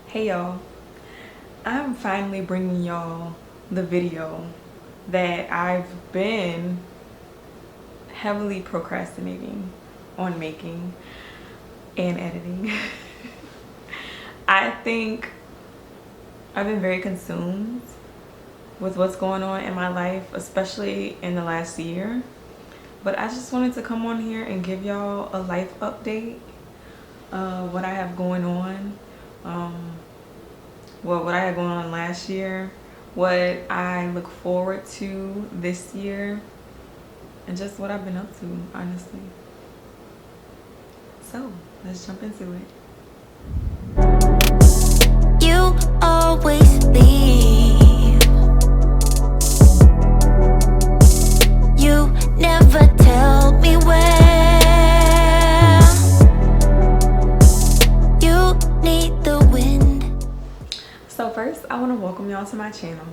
Hey y'all, I'm finally bringing y'all the video that I've been heavily procrastinating on making and editing. I think I've been very consumed with what's going on in my life, especially in the last year. But I just wanted to come on here and give y'all a life update of what I have going on. What I had going on last year, what I look forward to this year, and just what I've been up to, honestly. So let's jump into it. You always leave. You never tell me where. You need the wind. So first, I want to welcome y'all to my channel.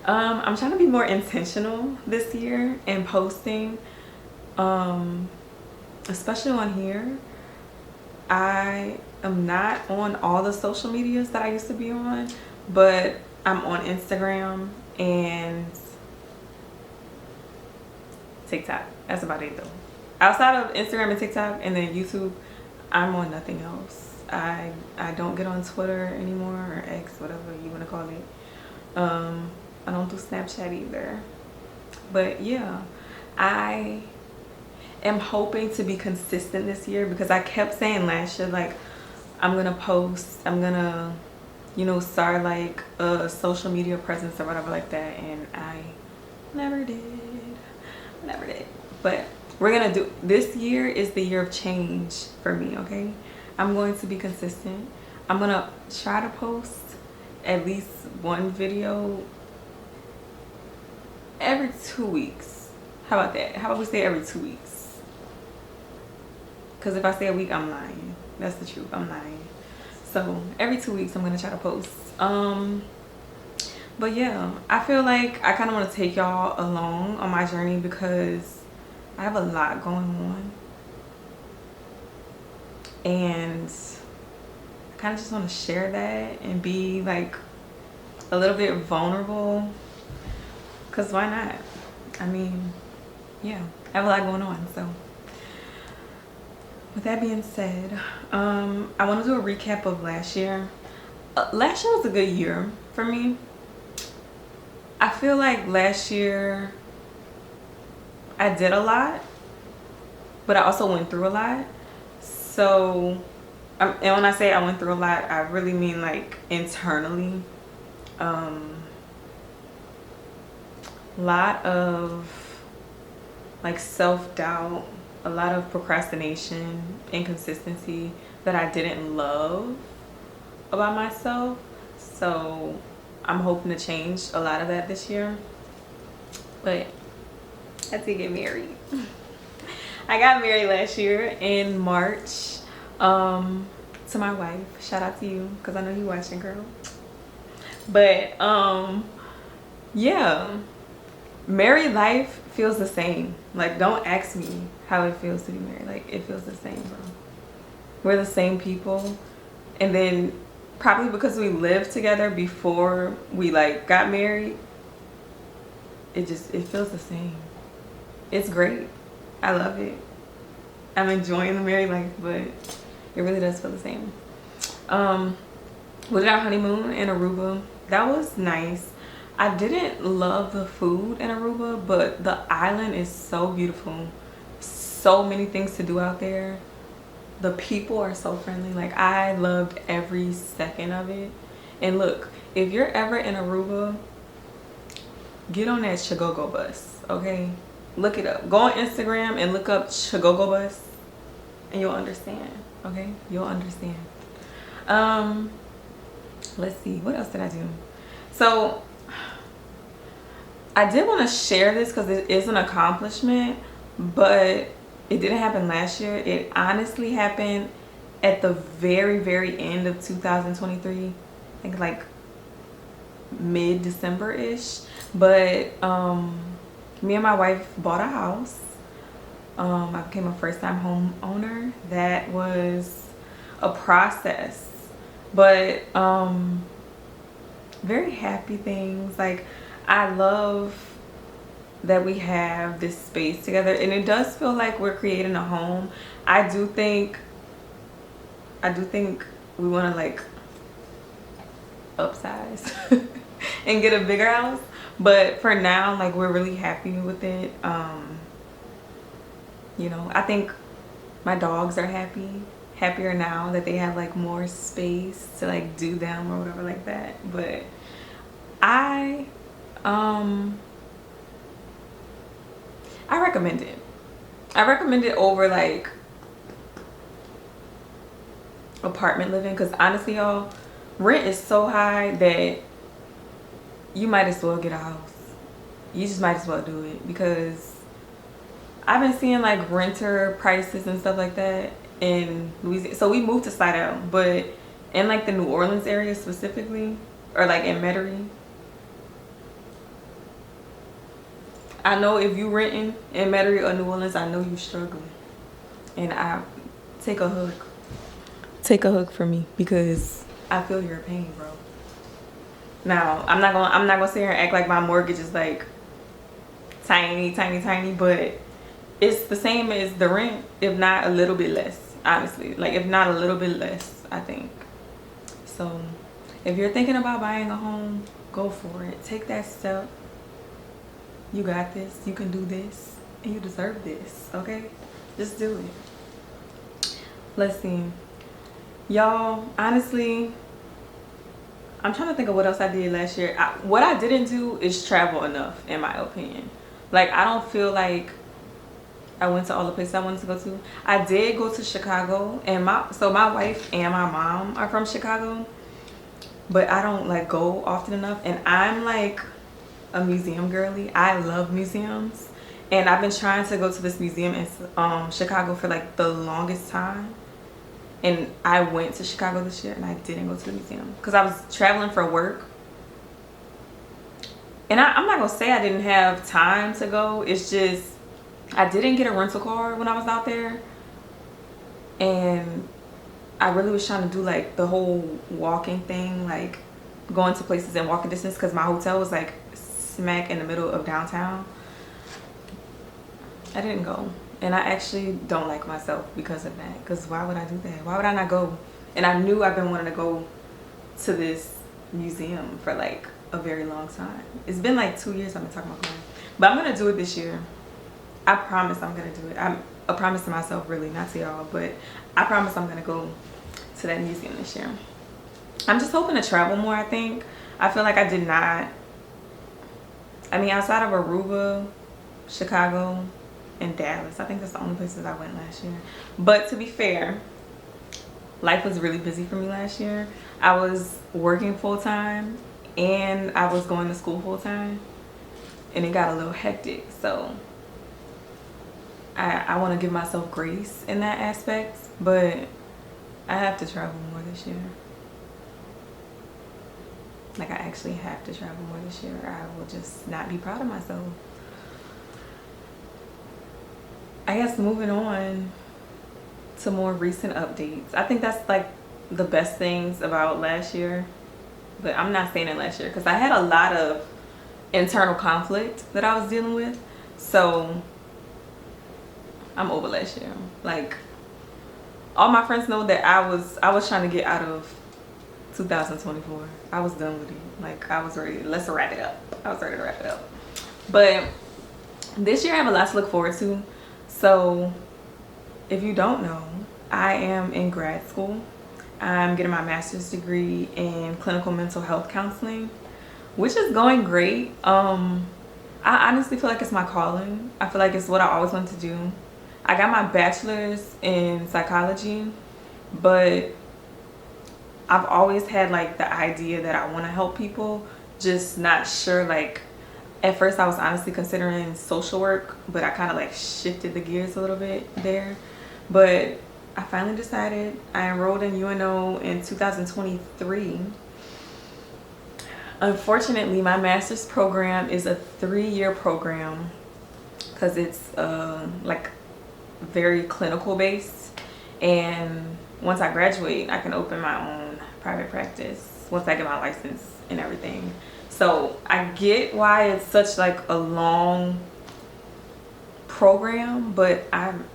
I'm trying to be more intentional this year in posting, especially on here. I am not on all the social medias that I used to be on, but I'm on Instagram and TikTok. That's about it though. Outside of Instagram and TikTok and then YouTube, I'm on nothing else. I don't get on Twitter anymore, or X, whatever you want to call it. I don't do Snapchat either. But yeah, I am hoping to be consistent this year because I kept saying last year, like, I'm gonna post, I'm gonna, start like a social media presence or whatever like that, and I never did. But we're gonna do, this year is the year of change for me, okay? I'm going to be consistent. I'm gonna try to post at least one video every 2 weeks. How about that? How about we say every 2 weeks? Because if I say a week, I'm lying. That's the truth. I'm lying. So every 2 weeks, I'm gonna try to post. But yeah, I feel like I kind of want to take y'all along on my journey because I have a lot going on, and I kind of just want to share that and be like a little bit vulnerable, because why not? I mean, yeah, I have a lot going on. So with that being said, I want to do a recap of last year. Last year was a good year for me. I feel like last year I did a lot, but I also went through a lot. So, and when I say I went through a lot, I really mean like internally. A lot of like self-doubt, a lot of procrastination, inconsistency that I didn't love about myself. So I'm hoping to change a lot of that this year. But I did get married. I got married last year in March to my wife. Shout out to you because I know you watching, girl. But yeah, married life feels the same. Like, don't ask me how it feels to be married. Like, it feels the same, bro. We're the same people. And then probably because we lived together before we like got married, it feels the same. It's great. I love it. I'm enjoying the married life, but it really does feel the same. We did our honeymoon in Aruba. That was nice. I didn't love the food in Aruba, but the island is so beautiful. So many things to do out there. The people are so friendly. Like, I loved every second of it. And look, if you're ever in Aruba, get on that Chigogo bus, okay? Look it up. Go on Instagram and look up Chigogo bus, and you'll understand, okay? You'll understand. Let's see, what else did I do? So I did want to share this because it is an accomplishment, but it didn't happen last year. It honestly happened at the very, very end of 2023. I think like mid-December-ish. But me and my wife bought a house. I became a first-time homeowner. That was a process But very happy things. Like, I love that we have this space together, and it does feel like we're creating a home. I do think we want to like upsize and get a bigger house, but for now, like, we're really happy with it. You know, I think my dogs are happier now that they have like more space to like do them or whatever like that. But I recommend it. I recommend it over like apartment living, because honestly, y'all, rent is so high that you might as well get a house. You just might as well do it, because I've been seeing like renter prices and stuff like that in Louisiana. So we moved to Slidell, but in like the New Orleans area specifically, or like in Metairie, I know if you renting in Metairie or New Orleans, I know you struggling. And I take a hug. Take a hug for me, because I feel your pain, bro. Now, I'm not gonna sit here and act like my mortgage is like tiny, but it's the same as the rent, if not a little bit less, honestly. Like, if not a little bit less, I think. So if you're thinking about buying a home, go for it. Take that step. You got this. You can do this, and you deserve this. Okay, just do it. Let's see, y'all. Honestly, I'm trying to think of what else I did last year. What I didn't do is travel enough, in my opinion. Like, I don't feel like I went to all the places I wanted to go to. I did go to Chicago, and my wife and my mom are from Chicago, but I don't like go often enough. And I'm like a museum girly. I love museums, and I've been trying to go to this museum in Chicago for like the longest time. And I went to Chicago this year, and I didn't go to the museum because I was traveling for work. And I'm not gonna say I didn't have time to go. It's just I didn't get a rental car when I was out there, and I really was trying to do like the whole walking thing, like going to places in walking distance, because my hotel was like smack in the middle of downtown. I didn't go, and I actually don't like myself because of that, because why would I do that? Why would I not go? And I knew I've been wanting to go to this museum for like a very long time. It's been like 2 years I've been talking about going, but I'm gonna do it this year. I promise I'm gonna do it. I'm a promise to myself, really, not to y'all, but I promise I'm gonna go to that museum this year. I'm just hoping to travel more. I think I feel like I did not. I mean, outside of Aruba, Chicago, and Dallas, I think that's the only places I went last year. But to be fair, life was really busy for me last year. I was working full-time, and I was going to school full-time, and it got a little hectic. So I want to give myself grace in that aspect, but I have to travel more this year. Like, I actually have to travel more this year. I will just not be proud of myself. I guess moving on to more recent updates. I think that's like the best things about last year, but I'm not saying it last year because I had a lot of internal conflict that I was dealing with. So I'm over last year. Like, all my friends know that I was trying to get out of 2024. I was done with it. Like, I was ready. Let's wrap it up. I was ready to wrap it up. But this year I have a lot to look forward to. So if you don't know, I am in grad school. I'm getting my master's degree in clinical mental health counseling, which is going great. I honestly feel like it's my calling. I feel like it's what I always wanted to do. I got my bachelor's in psychology, but I've always had like the idea that I want to help people, just not sure. Like, at first I was honestly considering social work, but I kind of like shifted the gears a little bit there. But I finally decided. I enrolled in UNO in 2023. Unfortunately, my master's program is a 3-year program because it's like very clinical based, and once I graduate I can open my own private practice once I get my license and everything. So I get why it's such like a long program, but I'm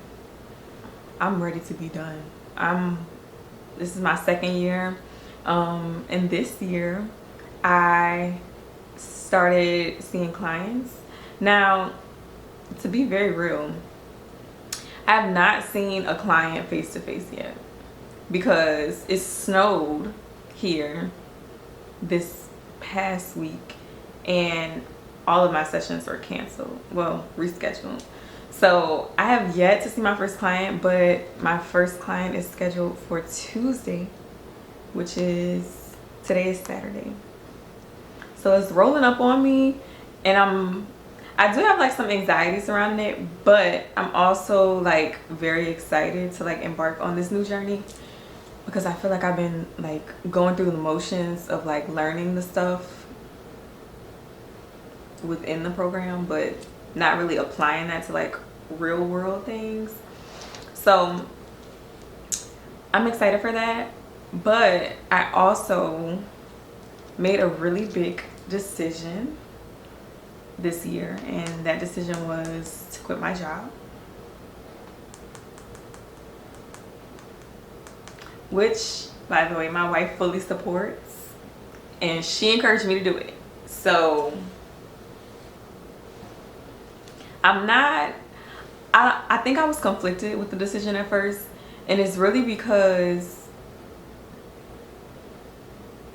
ready to be done. This is my second year, and this year I started seeing clients. Now, to be very real, I have not seen a client face to face yet because it snowed here this past week and all of my sessions were canceled, well, rescheduled. So I have yet to see my first client, but my first client is scheduled for Tuesday, which is, today is Saturday. So it's rolling up on me, and I do have like some anxiety surrounding it, but I'm also like very excited to like embark on this new journey because I feel like I've been like going through the motions of like learning the stuff within the program, but not really applying that to like real world things. So I'm excited for that, but I also made a really big decision this year, and that decision was to quit my job, which, by the way, my wife fully supports, and she encouraged me to do it. So I think I was conflicted with the decision at first, and it's really because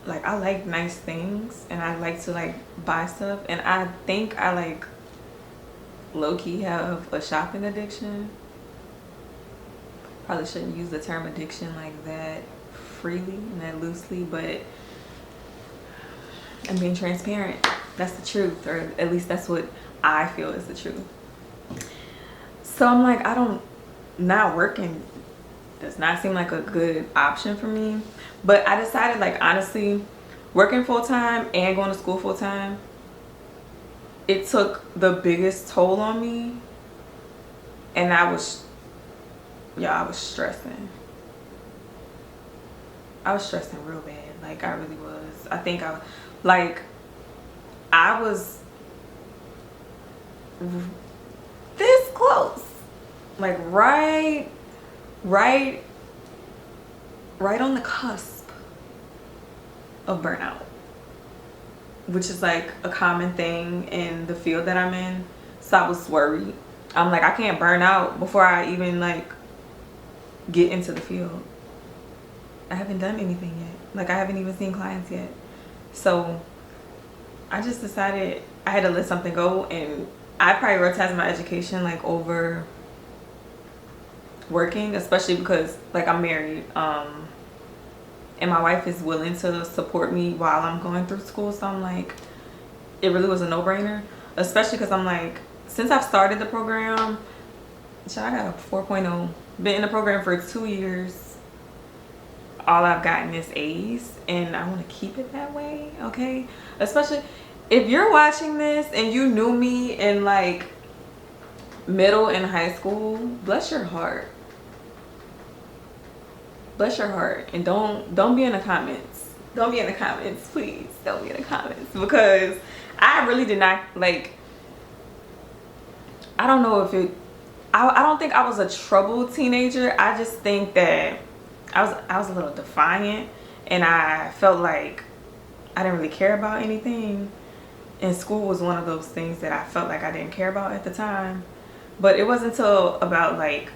like I like nice things and I like to like buy stuff, and I think I like low-key have a shopping addiction. Probably shouldn't use the term addiction like that freely and that loosely, but I'm being transparent. That's the truth, or at least that's what I feel is the truth. So I'm like, not working does not seem like a good option for me. But I decided, like, honestly, working full-time and going to school full-time, it took the biggest toll on me. And I was stressing. I was stressing real bad. Like, I really was. I think I was this close. Like, right on the cusp of burnout, which is like a common thing in the field that I'm in. So I was worried. I'm like, I can't burn out before I even like get into the field. I haven't done anything yet. Like, I haven't even seen clients yet. So I just decided I had to let something go, and I prioritize my education like over working, especially because like I'm married, and my wife is willing to support me while I'm going through school. So I'm like, it really was a no-brainer, especially because I'm like, since I've started the program, I got a 4.0. Been in the program for 2 years. All I've gotten is A's, and I want to keep it that way, okay? Especially if you're watching this and you knew me in like middle and high school, bless your heart. Bless your heart, and don't be in the comments. Don't be in the comments, please. Don't be in the comments, because I really did not like. I don't know if it. I don't think I was a troubled teenager. I just think that I was a little defiant, and I felt like I didn't really care about anything. And school was one of those things that I felt like I didn't care about at the time. But it wasn't until about like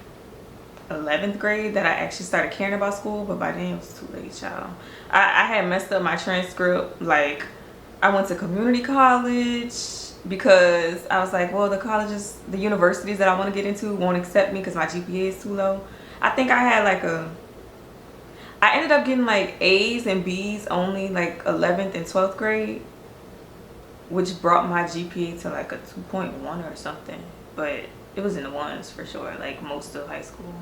11th grade that I actually started caring about school, but by then it was too late, child. I had messed up my transcript. Like, I went to community college because I was like, well, the universities that I want to get into won't accept me because my GPA is too low. I think I had like I ended up getting like A's and B's only like 11th and 12th grade, which brought my GPA to like a 2.1 or something. But it was in the ones for sure, like most of high school.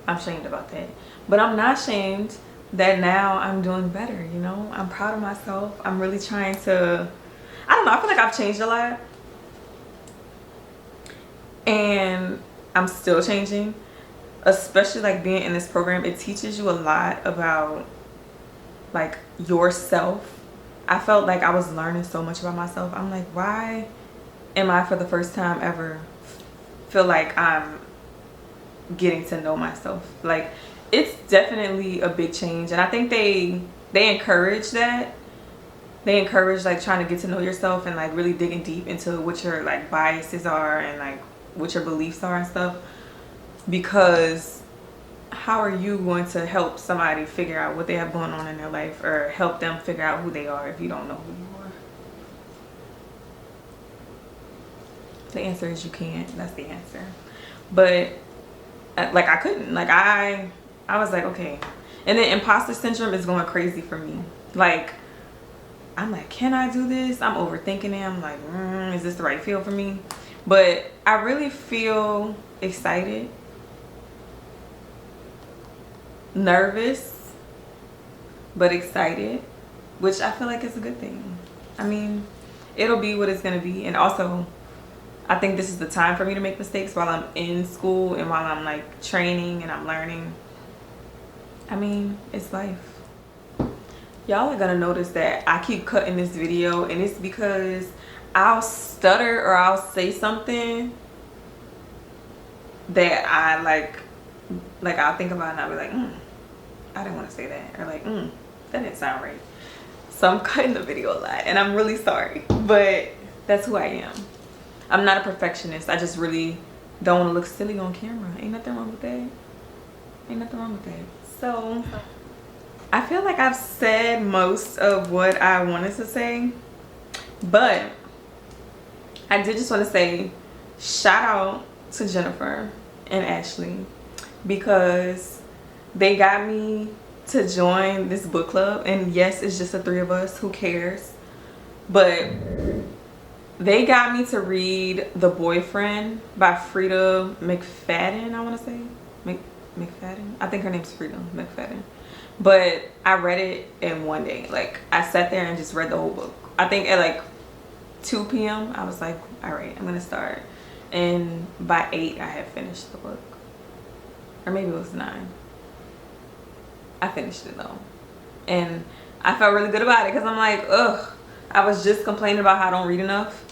I'm ashamed about that. But I'm not ashamed that now I'm doing better, you know? I'm proud of myself. I'm really trying to, I don't know, I feel like I've changed a lot. And I'm still changing, especially like being in this program. It teaches you a lot about like yourself, I felt like I was learning so much about myself. I'm like, why am I for the first time ever feel like I'm getting to know myself? Like, it's definitely a big change, and I think they encourage that. They encourage like trying to get to know yourself and like really digging deep into what your like biases are and like what your beliefs are and stuff, because how are you going to help somebody figure out what they have going on in their life, or help them figure out who they are, if you don't know who you are? The answer is you can't. That's the answer. But like I couldn't, like I was like, okay. And then imposter syndrome is going crazy for me. Like, I'm like, can I do this? I'm overthinking it. I'm like, is this the right field for me? But I really feel excited, nervous, but excited, which I feel like is a good thing. I mean, it'll be what it's gonna be. And also, I think this is the time for me to make mistakes while I'm in school and while I'm like training and I'm learning. I mean, it's life. Y'all are gonna notice that I keep cutting this video, and it's because I'll stutter or I'll say something that I like I'll think about it and I'll be like, I didn't want to say that, or like, that didn't sound right. So I'm cutting the video a lot, and I'm really sorry, but that's who I am. I'm not a perfectionist. I just really don't want to look silly on camera. Ain't nothing wrong with that. Ain't nothing wrong with that. So I feel like I've said most of what I wanted to say, but I did just want to say shout out to Jennifer and Ashley, because they got me to join this book club. And yes, it's just the three of us, who cares? But they got me to read The Boyfriend by Frida McFadden. I want to say McFadden. I think her name's Frida McFadden. But I read it in one day. Like, I sat there and just read the whole book. I think at like 2 p.m. I was like, all right, I'm gonna start. And by 8 I had finished the book, or maybe it was 9. I finished it though, and I felt really good about it, because I'm like, ugh, I was just complaining about how I don't read enough.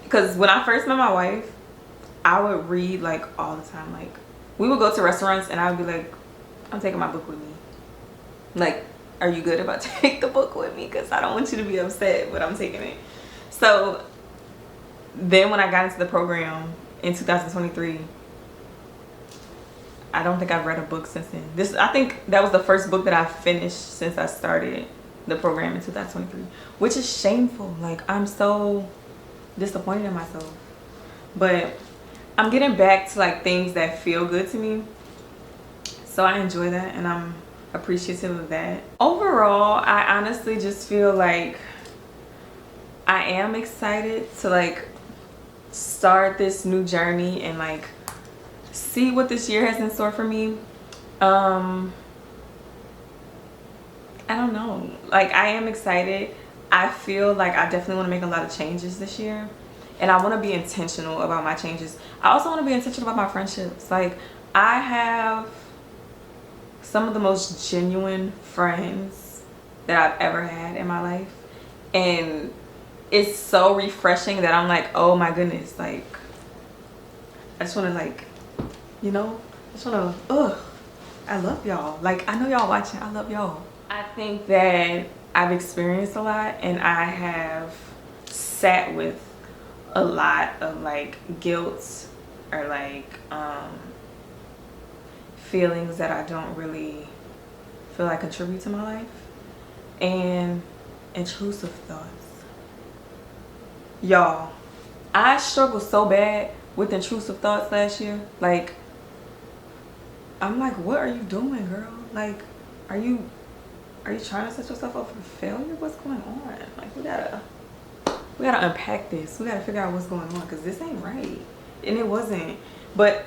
Because when I first met my wife, I would read like all the time. Like, we would go to restaurants and I would be like, I'm taking my book with me. Like, are you good if I take the book with me? Because I don't want you to be upset, but I'm taking it. So then when I got into the program in 2023, I don't think I've read a book since then. I think that was the first book that I finished since I started the program in 2023, which is shameful. Like, I'm so disappointed in myself. But I'm getting back to like things that feel good to me. So I enjoy that, and I'm appreciative of that. Overall, I honestly just feel like I am excited to like start this new journey and like see what this year has in store for me. I don't know, like, I am excited. I feel like I definitely want to make a lot of changes this year, and I want to be intentional about my changes. I also want to be intentional about my friendships. Like, I have some of the most genuine friends that I've ever had in my life, and it's so refreshing that I'm like, oh my goodness, like, I just want to, like, you know, I just want to, I love y'all. Like, I know y'all watching. I love y'all. I think that I've experienced a lot, and I have sat with a lot of like guilt or like feelings that I don't really feel like contribute to my life, and intrusive thoughts. Y'all, I struggled so bad with intrusive thoughts last year. Like, I'm like, what are you doing, girl? Like, are you trying to set yourself up for failure? What's going on? Like, we gotta unpack this. We gotta figure out what's going on, because this ain't right. And it wasn't. But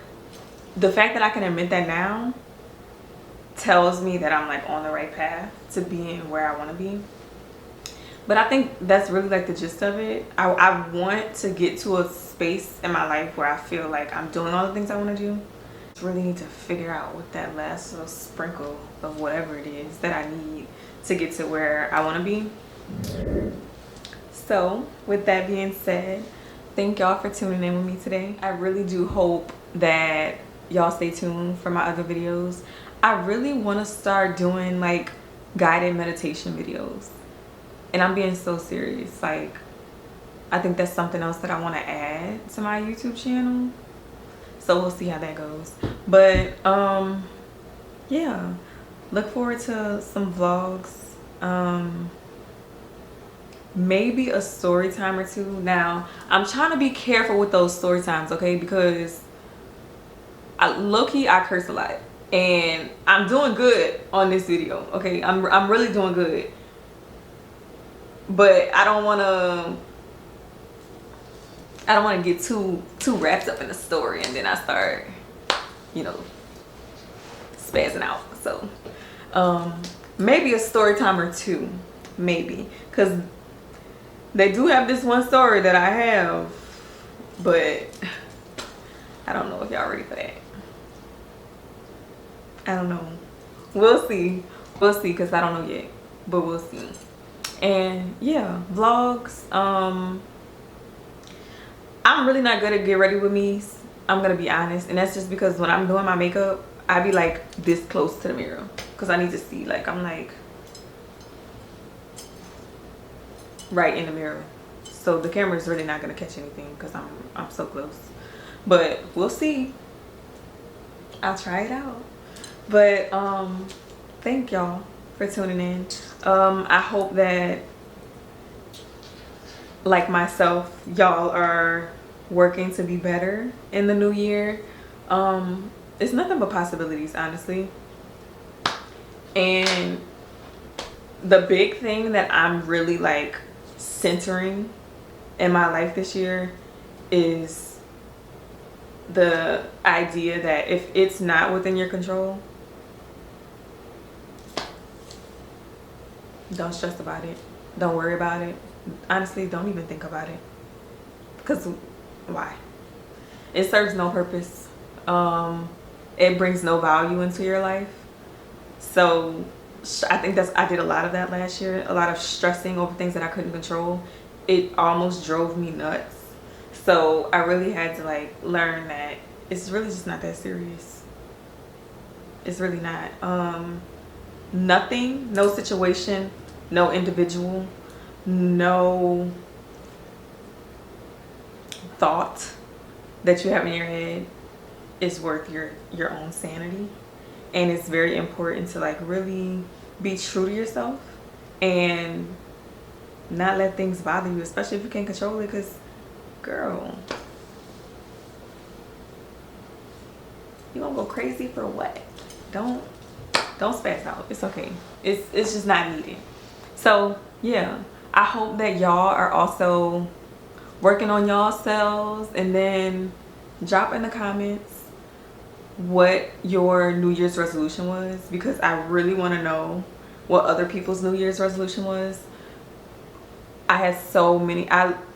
the fact that I can admit that now tells me that I'm like on the right path to being where I want to be. But I think that's really like the gist of it. I want to get to a space in my life where I feel like I'm doing all the things I want to do. I really need to figure out what that last little sprinkle of whatever it is that I need to get to where I want to be. So with that being said, thank y'all for tuning in with me today. I really do hope that y'all stay tuned for my other videos. I really want to start doing like guided meditation videos, and I'm being so serious. Like, I think that's something else that I want to add to my YouTube channel. So we'll see how that goes. But yeah, look forward to some vlogs. Maybe a story time or two. Now I'm trying to be careful with those story times, okay, because low-key I curse a lot, and I'm doing good on this video, okay. I'm really doing good, but I don't want to get too wrapped up in the story, and then I start, you know, spazzing out. So maybe a story time or two, maybe, because they do have this one story that I have, but I don't know if y'all ready for that. I don't know. We'll see, because I don't know yet, but we'll see. And yeah, vlogs. I'm really not good at get ready with me, I'm gonna be honest, and that's just because when I'm doing my makeup, I be like this close to the mirror because I need to see, like, I'm like right in the mirror, so the camera is really not gonna catch anything because I'm so close. But we'll see. I'll try it out. But thank y'all for tuning in. I hope that, like myself, y'all are working to be better in the new year. It's nothing but possibilities, honestly. And the big thing that I'm really like centering in my life this year is the idea that if it's not within your control, don't stress about it, don't worry about it. Honestly, don't even think about it, because why? It serves no purpose. It brings no value into your life. So I think I did a lot of that last year, a lot of stressing over things that I couldn't control. It almost drove me nuts. So I really had to like learn that it's really just not that serious. It's really not. Nothing, no situation, no individual, no thought that you have in your head is worth your own sanity. And it's very important to like really be true to yourself and not let things bother you, especially if you can't control it, because girl, you gonna go crazy for what? Don't spaz out. It's okay. It's just not needed. So yeah, I hope that y'all are also working on y'all selves, and then drop in the comments what your New Year's resolution was, because I really want to know what other people's New Year's resolution was. I had so many.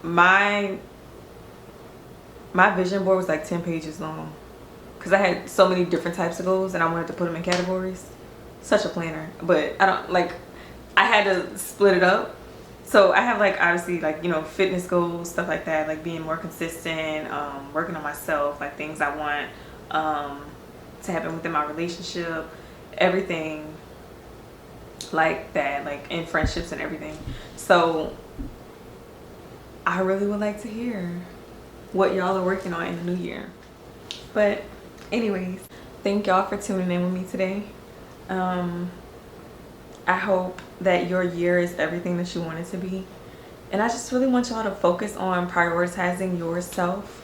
My vision board was like 10 pages long because I had so many different types of goals and I wanted to put them in categories. Such a planner, but I had to split it up. So I have like, obviously, like, you know, fitness goals, stuff like that, like being more consistent, working on myself, like things I want to happen within my relationship, everything like that, like in friendships and everything. So I really would like to hear what y'all are working on in the new year. But anyways, thank y'all for tuning in with me today. I hope that your year is everything that you want it to be, and I just really want y'all to focus on prioritizing yourself,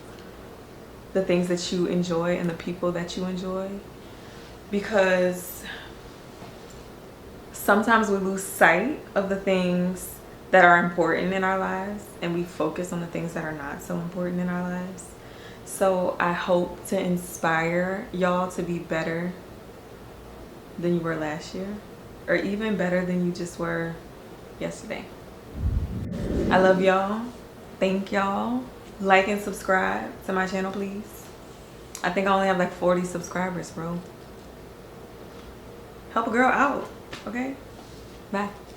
the things that you enjoy and the people that you enjoy, because sometimes we lose sight of the things that are important in our lives and we focus on the things that are not so important in our lives. So I hope to inspire y'all to be better than you were last year, or even better than you just were yesterday. I love y'all. Thank y'all. Like and subscribe to my channel, please. I think I only have like 40 subscribers, bro. Help a girl out, okay? Bye.